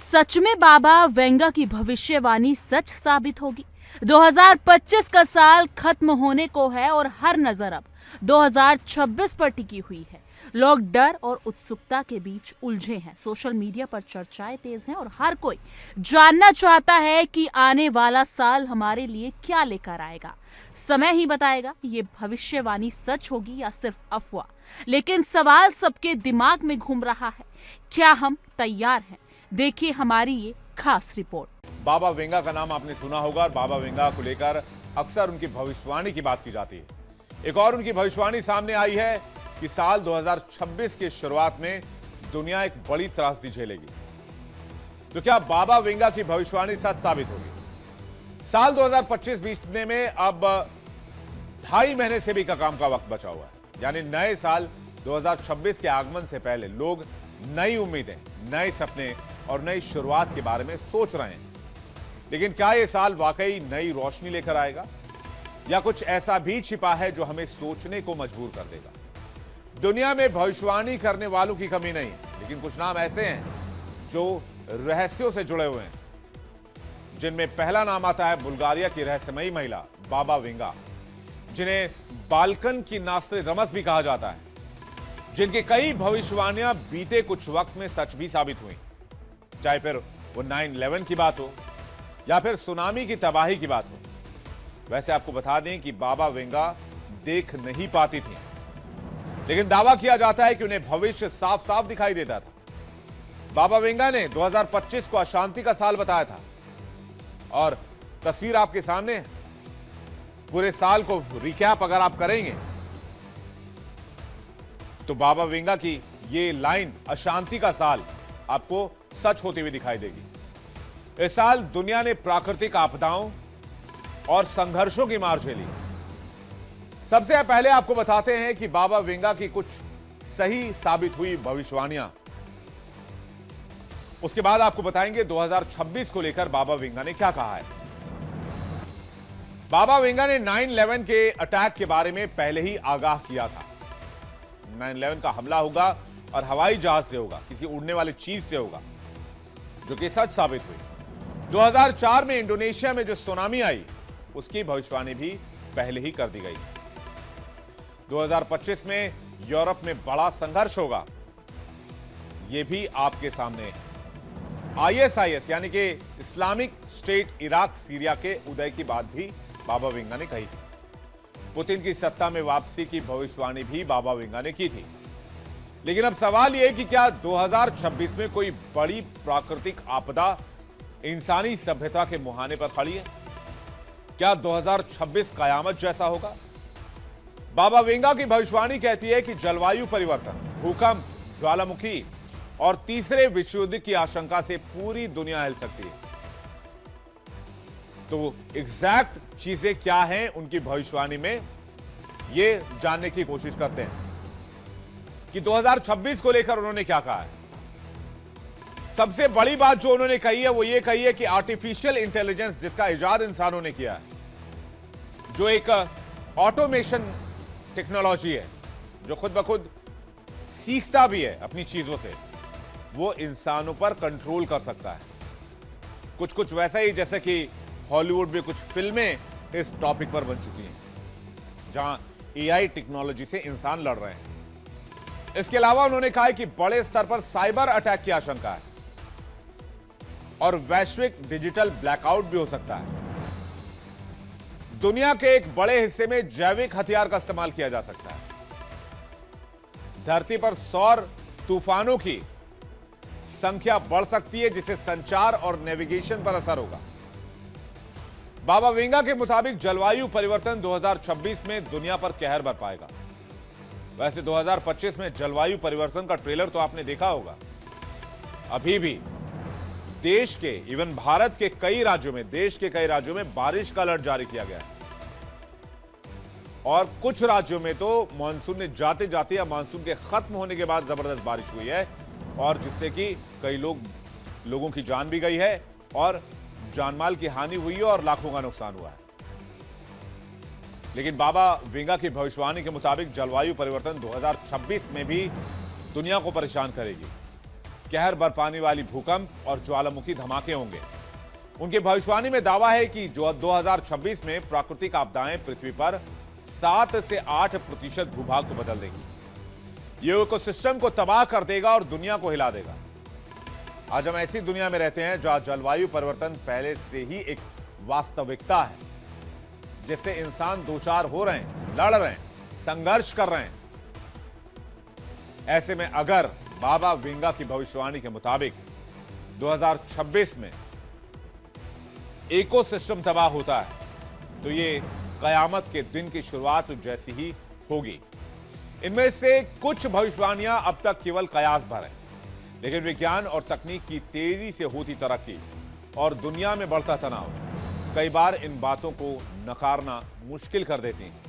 सच में बाबा वेंगा की भविष्यवाणी सच साबित होगी? 2025 का साल खत्म होने को है और हर नजर अब 2026 पर टिकी हुई है। लोग डर और उत्सुकता के बीच उलझे हैं। सोशल मीडिया पर चर्चाएं तेज हैं और हर कोई जानना चाहता है कि आने वाला साल हमारे लिए क्या लेकर आएगा। समय ही बताएगा ये भविष्यवाणी सच होगी या सिर्फ अफवाह। लेकिन सवाल सबके दिमाग में घूम रहा है, क्या हम तैयार हैं? देखिए हमारी ये खास रिपोर्ट। बाबा वेंगा का नाम आपने सुना होगा और बाबा वेंगा को लेकर अक्सर उनकी भविष्यवाणी की बात की जाती है। एक और उनकी भविष्यवाणी सामने आई है कि साल 2026 की शुरुआत में दुनिया एक बड़ी त्रासदी झेलेगी। तो क्या बाबा वेंगा की भविष्यवाणी सच साबित होगी? साल 2025 बीतने में अब 2.5 महीने से भी कम का वक्त बचा हुआ है। यानी नए साल 2026 के आगमन से पहले लोग नई उम्मीदें, नए सपने और नई शुरुआत के बारे में सोच रहे हैं। लेकिन क्या यह साल वाकई नई रोशनी लेकर आएगा या कुछ ऐसा भी छिपा है जो हमें सोचने को मजबूर कर देगा? दुनिया में भविष्यवाणी करने वालों की कमी नहीं, लेकिन कुछ नाम ऐसे हैं जो रहस्यों से जुड़े हुए हैं, जिनमें पहला नाम आता है बुल्गारिया की रहस्यमयी महिला बाबा वेंगा, जिन्हें बाल्कन की नास्ट्रेडमस भी कहा जाता है, जिनकी कई भविष्यवाणियां बीते कुछ वक्त में सच भी साबित हुई। चाहे फिर वो 9/11 की बात हो या फिर सुनामी की तबाही की बात हो। वैसे आपको बता दें कि बाबा वेंगा देख नहीं पाती थी, लेकिन दावा किया जाता है कि उन्हें भविष्य साफ साफ दिखाई देता था। बाबा वेंगा ने 2025 को अशांति का साल बताया था और तस्वीर आपके सामने है। पूरे साल को रिकैप अगर आप करेंगे तो बाबा वेंगा की ये लाइन अशांति का साल आपको सच होती हुई दिखाई देगी। इस साल दुनिया ने प्राकृतिक आपदाओं और संघर्षों की मार झेली। सबसे पहले आपको बताते हैं कि बाबा वेंगा की कुछ सही साबित हुई भविष्यवाणियां। उसके बाद आपको बताएंगे 2026 को लेकर बाबा वेंगा ने क्या कहा है। बाबा वेंगा ने 9/11 के अटैक के बारे में पहले ही आगाह किया था। 9/11 का हमला होगा और हवाई जहाज से होगा, किसी उड़ने वाली चीज से होगा, जो कि सच साबित हुई। 2004 में इंडोनेशिया में जो सुनामी आई, उसकी भविष्यवाणी भी पहले ही कर दी गई। 2025 में यूरोप में बड़ा संघर्ष होगा, यह भी आपके सामने है। ISIS यानी कि इस्लामिक स्टेट इराक सीरिया के उदय की बात भी बाबा वेंगा ने कही थी। पुतिन की सत्ता में वापसी की भविष्यवाणी भी बाबा वेंगा ने की थी। लेकिन अब सवाल यह है कि क्या 2026 में कोई बड़ी प्राकृतिक आपदा इंसानी सभ्यता के मुहाने पर खड़ी है? क्या 2026 कयामत जैसा होगा? बाबा वेंगा की भविष्यवाणी कहती है कि जलवायु परिवर्तन, भूकंप, ज्वालामुखी और तीसरे विश्व युद्ध की आशंका से पूरी दुनिया हिल सकती है। तो एग्जैक्ट चीजें क्या हैं उनकी भविष्यवाणी में, यह जानने की कोशिश करते हैं कि 2026 को लेकर उन्होंने क्या कहा है। सबसे बड़ी बात जो उन्होंने कही है वो ये कही है कि आर्टिफिशियल इंटेलिजेंस, जिसका इजाद इंसानों ने किया है, जो एक ऑटोमेशन टेक्नोलॉजी है जो खुद ब खुद सीखता भी है अपनी चीजों से, वो इंसानों पर कंट्रोल कर सकता है। कुछ कुछ वैसा ही जैसे कि हॉलीवुड में कुछ फिल्में इस टॉपिक पर बन चुकी हैं, जहां AI टेक्नोलॉजी से इंसान लड़ रहे हैं। इसके अलावा उन्होंने कहा है कि बड़े स्तर पर साइबर अटैक की आशंका है और वैश्विक डिजिटल ब्लैकआउट भी हो सकता है। दुनिया के एक बड़े हिस्से में जैविक हथियार का इस्तेमाल किया जा सकता है। धरती पर सौर तूफानों की संख्या बढ़ सकती है, जिससे संचार और नेविगेशन पर असर होगा। बाबा वेंगा के मुताबिक जलवायु परिवर्तन 2026 में दुनिया पर कहर बरपाएगा। वैसे 2025 में जलवायु परिवर्तन का ट्रेलर तो आपने देखा होगा। अभी भी देश के, इवन भारत के कई राज्यों में, देश के कई राज्यों में बारिश का अलर्ट जारी किया गया है और कुछ राज्यों में तो मानसून ने जाते जाते या मानसून के खत्म होने के बाद जबरदस्त बारिश हुई है और जिससे कि कई लोगों की जान भी गई है और जानमाल की हानि हुई है और लाखों का नुकसान हुआ है। लेकिन बाबा वेंगा की भविष्यवाणी के मुताबिक जलवायु परिवर्तन 2026 में भी दुनिया को परेशान करेगी। कहर बरपाने वाली भूकंप और ज्वालामुखी धमाके होंगे। उनकी भविष्यवाणी में दावा है कि जो 2026 में प्राकृतिक आपदाएं पृथ्वी पर 7 से 8% भूभाग को बदल देगी। ये इकोसिस्टम को तबाह कर देगा और दुनिया को हिला देगा। आज हम ऐसी दुनिया में रहते हैं जहां जलवायु परिवर्तन पहले से ही एक वास्तविकता है, जिससे इंसान दो चार हो रहे हैं, लड़ रहे हैं, संघर्ष कर रहे हैं। ऐसे में अगर बाबा वेंगा की भविष्यवाणी के मुताबिक 2026 में इकोसिस्टम तबाह होता है तो ये कयामत के दिन की शुरुआत जैसी ही होगी। इनमें से कुछ भविष्यवाणियां अब तक केवल कयास भर हैं, लेकिन विज्ञान और तकनीक की तेजी से होती तरक्की और दुनिया में बढ़ता तनाव कई बार इन बातों को नकारना मुश्किल कर देती हैं।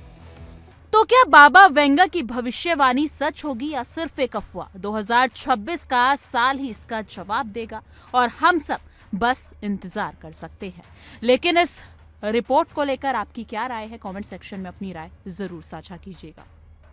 तो क्या बाबा वेंगा की भविष्यवाणी सच होगी या सिर्फ एक अफवाह? 2026 का साल ही इसका जवाब देगा और हम सब बस इंतजार कर सकते हैं। लेकिन इस रिपोर्ट को लेकर आपकी क्या राय है? कमेंट सेक्शन में अपनी राय जरूर साझा कीजिएगा।